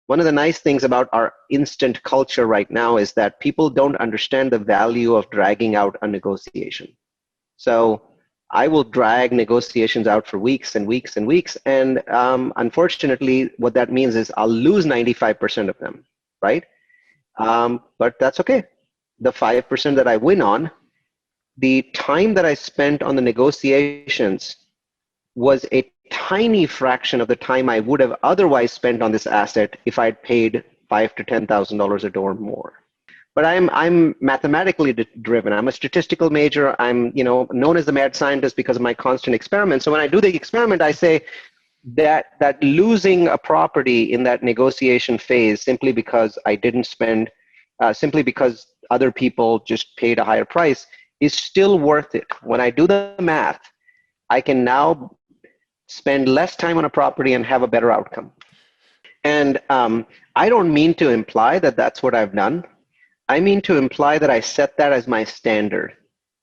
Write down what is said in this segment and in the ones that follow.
one of the nice things about our instant culture right now is that people don't understand the value of dragging out a negotiation. So I will drag negotiations out for weeks and weeks and weeks. And unfortunately, what that means is I'll lose 95% of them, right? But that's okay. The 5% that I win on, the time that I spent on the negotiations was a tiny fraction of the time I would have otherwise spent on this asset if I'd paid $5,000 to $10,000 a door more. But I'm mathematically driven. I'm a statistical major. I'm known as the mad scientist because of my constant experiments. So when I do the experiment, I say that losing a property in that negotiation phase simply because I didn't spend, simply because other people just paid a higher price, is still worth it. When I do the math, I can now spend less time on a property and have a better outcome. And I don't mean to imply that that's what I've done. I mean to imply that I set that as my standard.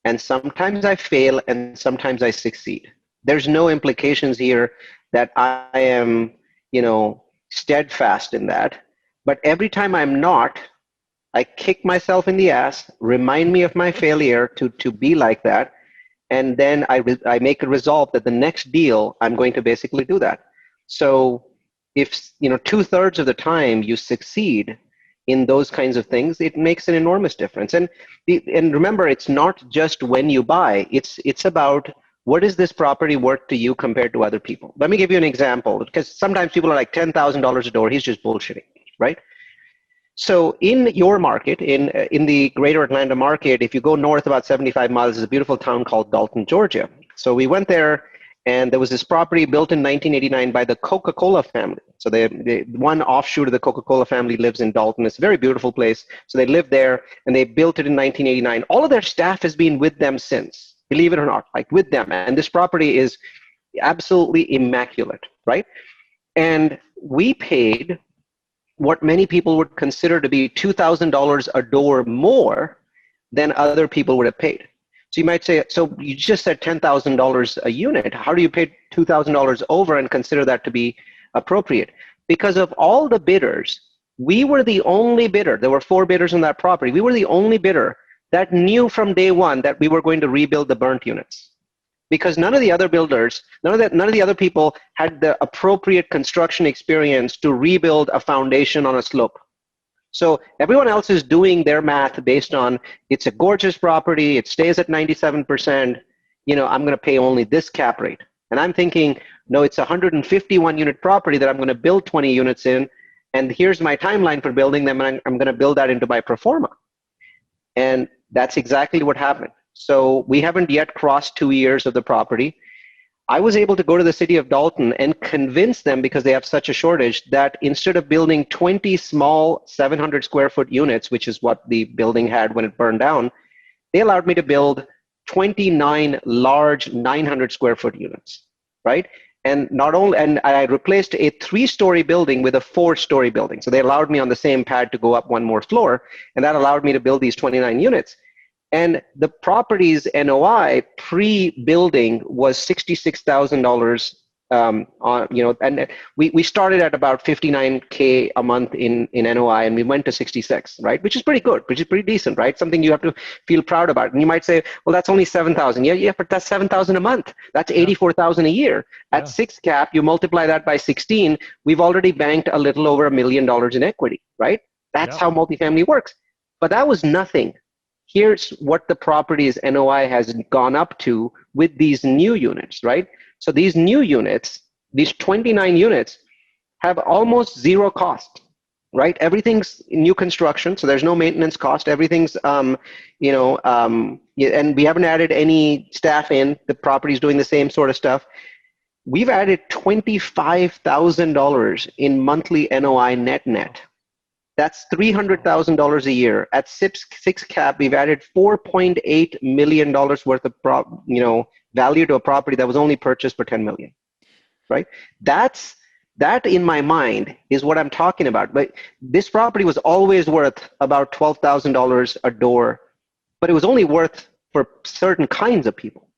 And sometimes I fail and sometimes I succeed. There's no implications here that I am, steadfast in that. But every time I'm not, I kick myself in the ass, remind me of my failure to be like that, and then I make a resolve that the next deal I'm going to basically do that. So if 2/3 of the time you succeed in those kinds of things, it makes an enormous difference. And remember, it's not just when you buy, it's about what is this property worth to you compared to other people. Let me give you an example, because sometimes people are like $10,000 a door, he's just bullshitting, right? So in your market, in the greater Atlanta market, if you go north about 75 miles, there's a beautiful town called Dalton, Georgia. So we went there, and there was this property built in 1989 by the Coca-Cola family. So the one offshoot of the Coca-Cola family lives in Dalton. It's a very beautiful place. So they lived there, and they built it in 1989. All of their staff has been with them since, believe it or not, like with them. And this property is absolutely immaculate, right? And we paid what many people would consider to be $2,000 a door more than other people would have paid. So you might say, so you just said $10,000 a unit. How do you pay $2,000 over and consider that to be appropriate? Because of all the bidders, we were the only bidder. There were 4 bidders on that property. We were the only bidder that knew from day one that we were going to rebuild the burnt units. Because none of the other builders, none of the other people had the appropriate construction experience to rebuild a foundation on a slope. So everyone else is doing their math based on, it's a gorgeous property, it stays at 97%, I'm going to pay only this cap rate. And I'm thinking, no, it's a 151 unit property that I'm going to build 20 units in, and here's my timeline for building them, and I'm going to build that into my pro forma. And that's exactly what happened. So we haven't yet crossed 2 years of the property. I was able to go to the city of Dalton and convince them, because they have such a shortage, that instead of building 20 small 700 square foot units, which is what the building had when it burned down, they allowed me to build 29 large 900 square foot units, right? And I replaced a 3-story building with a 4-story building. So they allowed me on the same pad to go up 1 more floor, and that allowed me to build these 29 units. And the property's NOI pre-building was $66,000. And we started at about $59K a month in NOI, and we went to 66, right? Which is pretty good, which is pretty decent, right? Something you have to feel proud about. And you might say, well, that's only 7,000. Yeah, but that's 7,000 a month. That's 84,000 a year. At 6 cap, you multiply that by 16. We've already banked a little over $1 million in equity, right? That's how multifamily works. But that was nothing. Here's what the property's NOI has gone up to with these new units, right? So these new units, these 29 units, have almost zero cost, right? Everything's new construction, so there's no maintenance cost. Everything's, and we haven't added any staff in. The property's doing the same sort of stuff. We've added $25,000 in monthly NOI net. That's $300,000 a year. At 6 cap, we've added $4.8 million worth of value to a property that was only purchased for $10 million, right? That in my mind is what I'm talking about. But this property was always worth about $12,000 a door, but it was only worth for certain kinds of people.